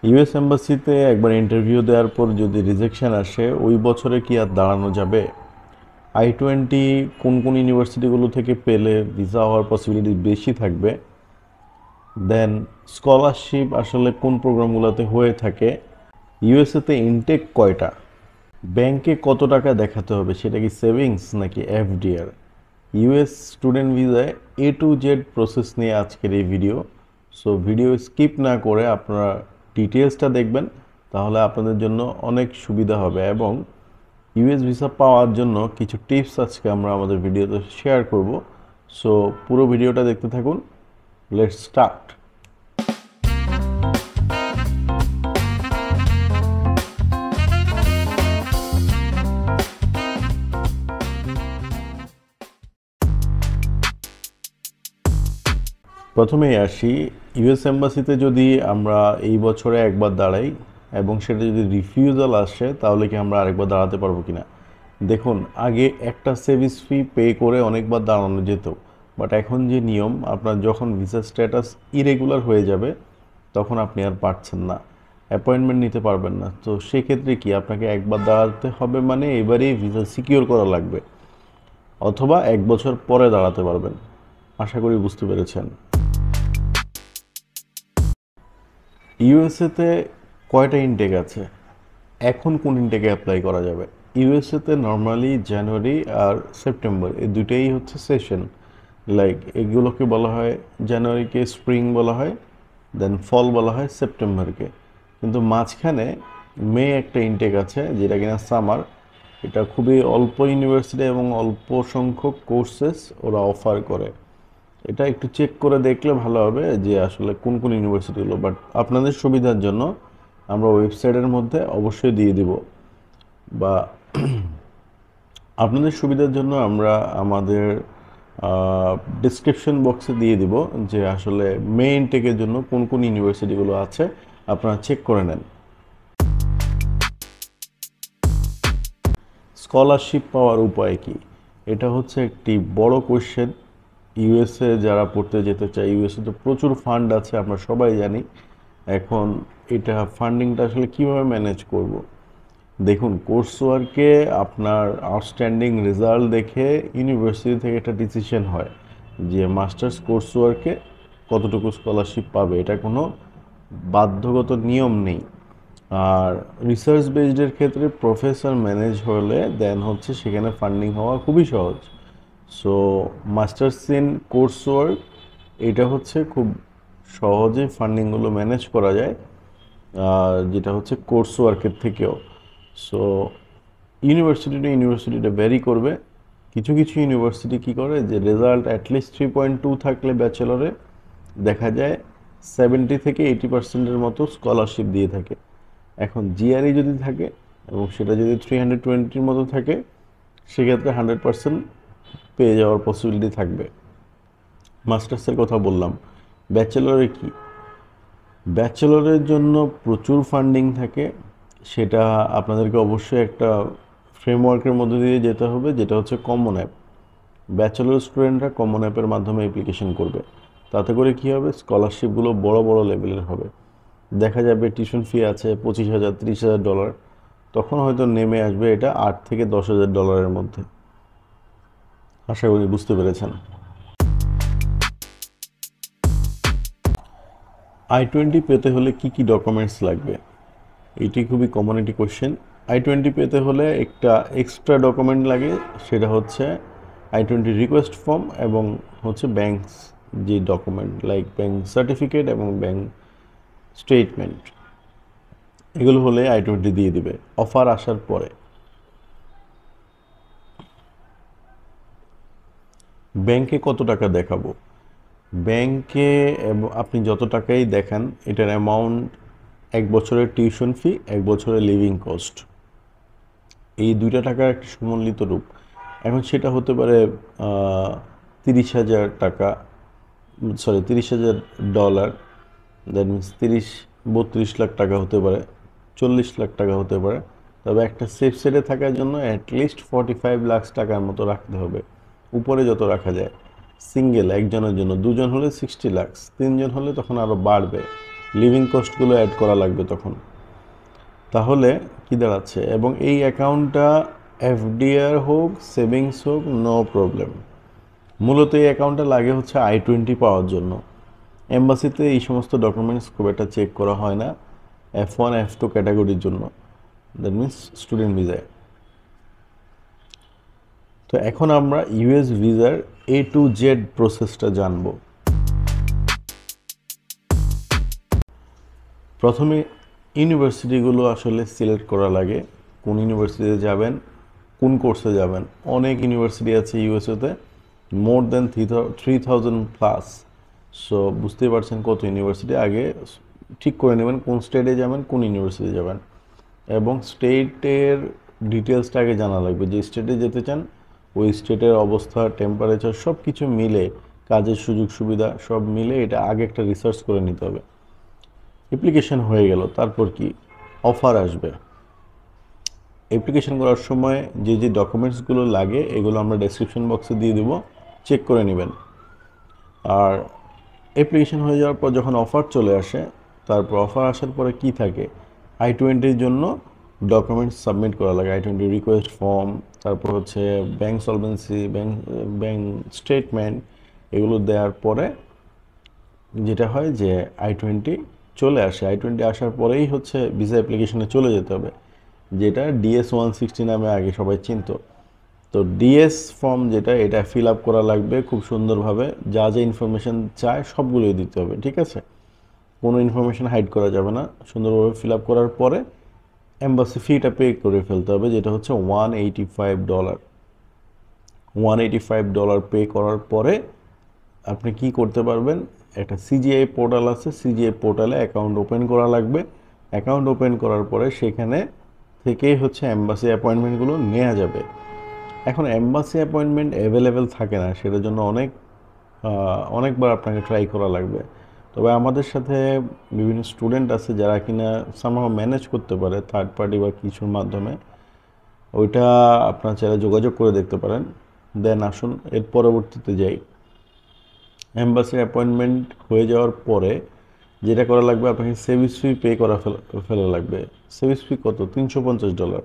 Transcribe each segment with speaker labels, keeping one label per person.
Speaker 1: US এম্বাসিতে একবার interview দেওয়ার পর যদি রিজেকশন আসে ওই বছরে কি আর দাঁড়ানো যাবে? I-20 কোন কোন ইউনিভার্সিটিগুলো থেকে পেলে ভিসা হওয়ার পসিবিলিটি বেশি থাকবে? দেন স্কলারশিপ আসলে কোন প্রোগ্রামগুলোতে হয়ে থাকে? ইউএসএতে ইনটেক কয়টা? ব্যাংকে কত টাকা দেখাতে হবে, সেটা কি সেভিংস নাকি এফডিআর? ইউএস স্টুডেন্ট ভিসায় A to Z প্রসেস নিয়ে আজকের এই ভিডিও। সো ভিডিও স্কিপ না করে আপনারা ডিটেলসটা দেখবেন, তাহলে আপনাদের জন্য অনেক সুবিধা হবে। এবং ইউএস ভিসা পাওয়ার জন্য কিছু টিপস আজকে আমরা আমাদের ভিডিওতে শেয়ার করব। সো পুরো ভিডিওটা দেখতে থাকুন। Let's start. প্রথমেই আসি, ইউএস এম্বাসিতে যদি আমরা এই বছরে একবার দাঁড়াই এবং সেটা যদি রিফিউজাল আসে, তাহলে কি আমরা আরেকবার দাঁড়াতে পারবো কিনা? দেখুন, আগে একটা সার্ভিস ফি পে করে অনেকবার দাঁড়ানো যেত, বাট এখন যে নিয়ম, আপনার যখন ভিসা স্ট্যাটাস ইরেগুলার হয়ে যাবে তখন আপনি আর পারছেন না, অ্যাপয়েন্টমেন্ট নিতে পারবেন না। তো সেক্ষেত্রে কি আপনাকে একবার দাঁড়াতে হবে, মানে এবারেই ভিসা সিকিউর করা লাগবে, অথবা এক বছর পরে দাঁড়াতে পারবেন। আশা করি বুঝতে পেরেছেন। ইউএসএতে কয়টা ইনটেক আছে? এখন কোন ইনটেকে অ্যাপ্লাই করা যাবে? ইউএসএতে নর্মালি জানুয়ারি আর সেপ্টেম্বর এই দুটেই হচ্ছে সেশন। লাইক এগুলোকে বলা হয়, জানুয়ারিকে স্প্রিং বলা হয়, দেন ফল বলা হয় সেপ্টেম্বরকে। কিন্তু মাঝখানে মে একটা ইনটেক আছে যেটা কিনা সামার। এটা খুবই অল্প ইউনিভার্সিটি এবং অল্প সংখ্যক কোর্সেস ওরা অফার করে। এটা একটু চেক করে দেখলে ভালো হবে যে আসলে কোন কোন ইউনিভার্সিটিগুলো, বাট আপনাদের সুবিধার জন্য আমরা ওয়েবসাইটের মধ্যে অবশ্যই দিয়ে দিব, বা আপনাদের সুবিধার জন্য আমরা আমাদের ডিসক্রিপশন বক্সে দিয়ে দিব যে আসলে মেইন টেকের জন্য কোন কোন ইউনিভার্সিটিগুলো আছে, আপনারা চেক করে নেন। স্কলারশিপ পাওয়ার উপায় কি? এটা হচ্ছে একটি বড় কোশ্চেন। ইউএসএ যারা পড়তে যেতে চায়, ইউএসএ তো প্রচুর ফান্ড আছে, আমরা সবাই জানি। এখন এটা ফান্ডিংটা আসলে কিভাবে ম্যানেজ করব? দেখুন, কোর্স ওয়ার্কে আপনার আউটস্ট্যান্ডিং রেজাল্ট দেখে ইউনিভার্সিটি থেকে একটা ডিসিশন হয় যে মাস্টার্স কোর্স ওয়ার্কে কতটুকু স্কলারশিপ পাবে। এটা কোনো বাধ্যগত নিয়ম নেই। আর রিসার্চ বেসডের ক্ষেত্রে প্রফেসর ম্যানেজ হলে দেন হচ্ছে সেখানে ফান্ডিং হওয়া খুবই সহজ। So masters in course work, এটা হচ্ছে খুব সহজে ফান্ডিংগুলো ম্যানেজ করা যায়, যেটা হচ্ছে কোর্স ওয়ার্কের থেকেও। সো ইউনিভার্সিটিটা ভ্যারি করবে। কিছু কিছু ইউনিভার্সিটি কী করে যে রেজাল্ট অ্যাটলিস্ট 3.2 থাকলে ব্যাচেলরে দেখা যায় 70 থেকে 80% মতো স্কলারশিপ দিয়ে থাকে। এখন জিআরই যদি থাকে এবং সেটা যদি 320 মতো থাকে, সেক্ষেত্রে 100% পেয়ে যাওয়ার পসিবিলিটি থাকবে। মাস্টার্সের কথা বললাম। ব্যাচেলরে কি? ব্যাচেলরের জন্য প্রচুর ফান্ডিং থাকে। সেটা আপনাদেরকে অবশ্যই একটা ফ্রেমওয়ার্কের মধ্যে দিয়ে যেতে হবে, যেটা হচ্ছে কমন অ্যাপ। ব্যাচেলর স্টুডেন্টরা কমন অ্যাপের মাধ্যমে অ্যাপ্লিকেশন করবে। তাতে করে কি হবে, স্কলারশিপগুলো বড় বড় লেভেলের হবে। দেখা যাবে টিউশন ফি আছে $25,000 $30,000, তখন হয়তো নেমে আসবে এটা $8,000 থেকে $10,000 মধ্যে। আশা করি বুঝতে পেরেছেন। I-20 পেতে হলে কি কি ডকুমেন্টস লাগবে? এটি খুবই কমন একটি কোশ্চেন। I-20 পেতে হলে একটা এক্সট্রা ডকুমেন্ট লাগে, সেটা হচ্ছে I-20 রিকোয়েস্ট ফর্ম এবং হচ্ছে ব্যাংকস যে ডকুমেন্ট, লাইক ব্যাংক সার্টিফিকেট এবং ব্যাংক স্টেটমেন্ট। এগুলো হলে I-20 দিয়ে দিবে অফার আসার পরে। ব্যাংকে কত টাকা দেখাবো? ব্যাংকে আপনি যত টাকাই দেখান, এটার অ্যামাউন্ট 1 বছরের টিউশন ফি, 1 বছরের লিভিং কস্ট, এই দুইটা টাকার একটি সমন্বিত রূপ। এখন সেটা হতে পারে 30,000 টাকা, সরি $30,000, দ্যাট মিনস 32 লাখ টাকা হতে পারে, 40 লাখ টাকা হতে পারে। তবে একটা সেফ সাইডে থাকার জন্য অ্যাটলিস্ট 45 লাখ টাকার মতো রাখতে হবে, উপরে যত রাখা যায়। সিঙ্গেল একজনের জন্য, দুজন হলে 60 লাখ, তিনজন হলে তখন আরও বাড়বে। লিভিং কস্টগুলো অ্যাড করা লাগবে তখন। তাহলে কি দাঁড়াচ্ছে, এবং এই অ্যাকাউন্টটা এফডিআর হোক সেভিংস হোক নো প্রবলেম। মূলত এই অ্যাকাউন্টটা লাগে হচ্ছে I-20 পাওয়ার জন্য। এম্বাসিতে এই সমস্ত ডকুমেন্টস খুব একটা চেক করা হয় না F1 F2 ক্যাটাগরির জন্য, দ্যাট মিনস স্টুডেন্ট ভিসায়। তো এখন আমরা ইউএস ভিসার A to Z প্রসেসটা জানব। প্রথমে ইউনিভার্সিটিগুলো আসলে সিলেক্ট করা লাগে, কোন ইউনিভার্সিটিতে যাবেন, কোন কোর্সে যাবেন। অনেক ইউনিভার্সিটি আছে ইউএসএতে, মোর দেন 3000 প্লাস। সো বুঝতেই পারছেন কত ইউনিভার্সিটি। আগে ঠিক করে নেবেন কোন স্টেটে যাবেন, কোন ইউনিভার্সিটি যাবেন, এবং স্টেটের ডিটেলসটা আগে জানা লাগবে। যে স্টেটে যেতে চান ওই স্টেটের অবস্থা, টেম্পারেচার সব কিছু মিলে, কাজের সুযোগ সুবিধা সব মিলে এটা আগে একটা রিসার্চ করে নিতে হবে। অ্যাপ্লিকেশন হয়ে গেল, তারপর কি অফার আসবে। অ্যাপ্লিকেশন করার সময় যে যে ডকুমেন্টসগুলো লাগে এগুলো আমরা ডেসক্রিপশন বক্সে দিয়ে দেবো, চেক করে নেবেন। আর অ্যাপ্লিকেশন হয়ে যাওয়ার পর যখন অফার চলে আসে, তারপর অফার আসার পরে কি থাকে, I-20 জন্য ডকুমেন্টস সাবমিট করা লাগে। I-20 রিকোয়েস্ট ফর্ম, তারপর হচ্ছে ব্যাংক সলভেন্সি, ব্যাংক স্টেটমেন্ট, এগুলো দেওয়ার পরে যেটা হয় যে I-20 চলে আসে। I-20 আসার পরেই হচ্ছে ভিসা অ্যাপ্লিকেশনে চলে যেতে হবে, যেটা DS-160 নামে আগে সবাই চিনত। তো ডিএস ফর্ম যেটা, এটা ফিল আপ করা লাগবে খুব সুন্দরভাবে, যা যা ইনফরমেশান চায় সবগুলোই দিতে হবে, ঠিক আছে? কোনো ইনফরমেশান হাইড করা যাবে না। সুন্দরভাবে ফিল আপ করার পরে এম্বাসি ফিটা পে করে ফেলতে হবে, যেটা হচ্ছে $185। $185 পে করার পরে আপনি কি করতে পারবেন, একটা সিজিআই পোর্টাল আছে, সিজিআই পোর্টালে অ্যাকাউন্ট ওপেন করা লাগবে। অ্যাকাউন্ট ওপেন করার পরে সেখানে থেকেই হচ্ছে এম্বাসি অ্যাপয়েন্টমেন্টগুলো নেওয়া যাবে। এখন এম্বাসি অ্যাপয়েন্টমেন্ট অ্যাভেলেবেল থাকে না, সেটার জন্য অনেকবার আপনাকে ট্রাই করা লাগবে। তবে আমাদের সাথে বিভিন্ন স্টুডেন্ট আছে যারা কিনা সামহাও ম্যানেজ করতে পারে থার্ড পার্টি বা কিছুর মাধ্যমে, ওইটা আপনার চাইলে যোগাযোগ করে দেখতে পারেন। দেন আসুন এর পরবর্তীতে যাই। এম্বাসি অ্যাপয়েন্টমেন্ট হয়ে যাওয়ার পরে যেটা করা লাগবে, আপনাকে সার্ভিস ফি পে করা ফেলা লাগবে। সার্ভিস ফি কত? $350।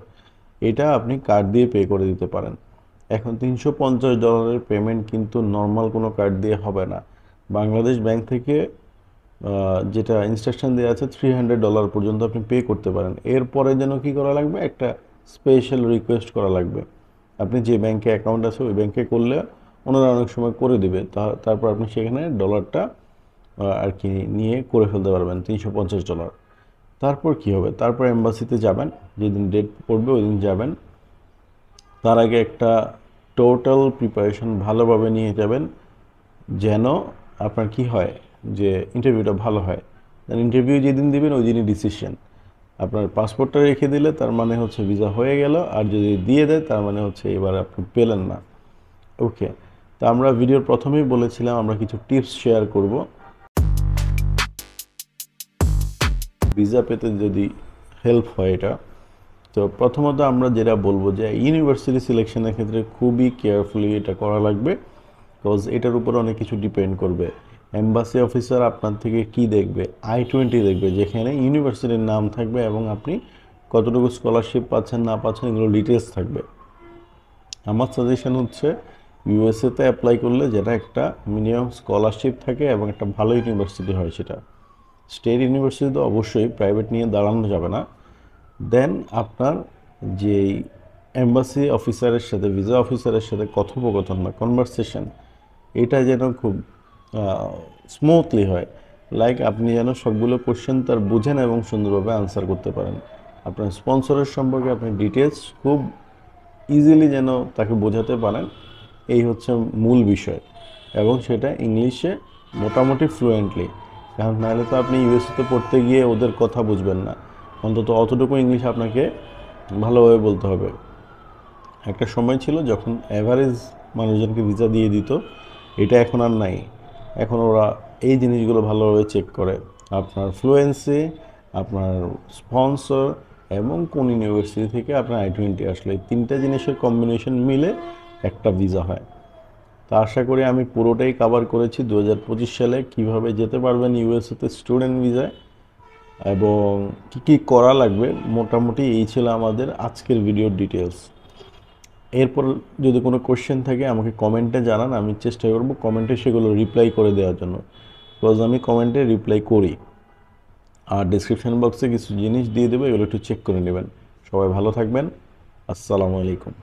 Speaker 1: এটা আপনি কার্ড দিয়ে পে করে দিতে পারেন। এখন $350 পেমেন্ট কিন্তু নর্মাল কোনো কার্ড দিয়ে হবে না। বাংলাদেশ ব্যাংক থেকে যেটা ইনস্ট্রাকশন দেওয়া আছে $300 পর্যন্ত আপনি পে করতে পারেন। এরপরে যেন কি করা লাগবে, একটা স্পেশাল রিকোয়েস্ট করা লাগবে। আপনি যে ব্যাংকে অ্যাকাউন্ট আছে ওই ব্যাংকে করলে ওনারা অনেক সময় করে দিবে, তারপর আপনি সেখানে ডলারটা আর কি নিয়ে করে ফেলতে পারবেন $350। তারপর কি হবে, তারপর এম্বাসিতে যাবেন, যেদিন ডেট পড়বে ওই দিন যাবেন। তার আগে একটা টোটাল প্রিপারেশন ভালোভাবে নিয়ে যাবেন, যেন আপনার কি হয় যে ইন্টারভিউটা ভালো হয়। ইন্টারভিউ যেদিন দিবেন ওই দিনই ডিসিশন। আপনার পাসপোর্টটা রেখে দিলে তার মানে হচ্ছে ভিসা হয়ে গেল, আর যদি দিয়ে দেয় তার মানে হচ্ছে এবার আপনি পেলেন না। ওকে, তো আমরা ভিডিওর প্রথমেই বলেছিলাম আমরা কিছু টিপস শেয়ার করব ভিসা পেতে যদি হেল্প হয় এটা। তো প্রথমত আমরা যেটা বলবো যে ইউনিভার্সিটি সিলেকশনের ক্ষেত্রে খুবই কেয়ারফুলি এটা করা লাগবে, বিকজ এটার উপর অনেক কিছু ডিপেন্ড করবে। এম্বাসি অফিসার আপনার থেকে কি দেখবে, I-20 দেখবে, যেখানে ইউনিভার্সিটির নাম থাকবে এবং আপনি কতটুকু স্কলারশিপ পাচ্ছেন না পাচ্ছেন এগুলো ডিটেলস থাকবে। আমার সাজেশন হচ্ছে ইউএসএতে অ্যাপ্লাই করলে যেটা একটা মিনিমাম স্কলারশিপ থাকে এবং একটা ভালো ইউনিভার্সিটি হয়, সেটা স্টেট ইউনিভার্সিটি তো অবশ্যই, প্রাইভেট নিয়ে দাঁড়ানো যাবে না। দেন আপনার যেই এম্বাসি অফিসারের সাথে, ভিসা অফিসারের সাথে কথোপকথন বা কনভারসেশন, এটা যেন খুব স্মুথলি হয়। লাইক আপনি যেন সবগুলো কোশ্চেন তার বুঝেন এবং সুন্দরভাবে আনসার করতে পারেন। আপনার স্পন্সরের সম্পর্কে আপনি ডিটেলস খুব ইজিলি যেন তাকে বোঝাতে পারেন, এই হচ্ছে মূল বিষয়। এবং সেটা ইংলিশে মোটামুটি ফ্লুয়েন্টলি, কারণ নাহলে তো আপনি ইউএসএতে পড়তে গিয়ে ওদের কথা বুঝবেন না। অন্তত অতটুকু ইংলিশ আপনাকে ভালোভাবে বলতে হবে। একটা সময় ছিল যখন অ্যাভারেজ মানুষজনকে ভিসা দিয়ে দিত, এটা এখন আর নাই। এখন ওরা এই জিনিসগুলো ভালোভাবে চেক করে, আপনার ফ্লুয়েন্সি, আপনার স্পন্সর এবং কোন ইউনিভার্সিটি থেকে আপনার I-20 আসলে, এই তিনটা জিনিসের কম্বিনেশন মিলে একটা ভিসা হয়। তা আশা করি আমি পুরোটাই কভার করেছি 2025 সালে কীভাবে যেতে পারবেন ইউএসএতে স্টুডেন্ট ভিসায়। এবং কি কি করা লাগবে, মোটামুটি এই ছিল আমাদের আজকের ভিডিওর ডিটেলস। এরপর যদি কোনো কোশ্চেন থাকে আমাকে কমেন্টে জানান, আমি চেষ্টা করব কমেন্টে সেগুলো রিপ্লাই করে দেওয়ার জন্য, বিকজ আমি কমেন্টে রিপ্লাই করি। আর ডিসক্রিপশন বক্সে কিছু জিনিস দিয়ে দেবো, এগুলো একটু চেক করে নেবেন। সবাই ভালো থাকবেন। আসসালামু আলাইকুম।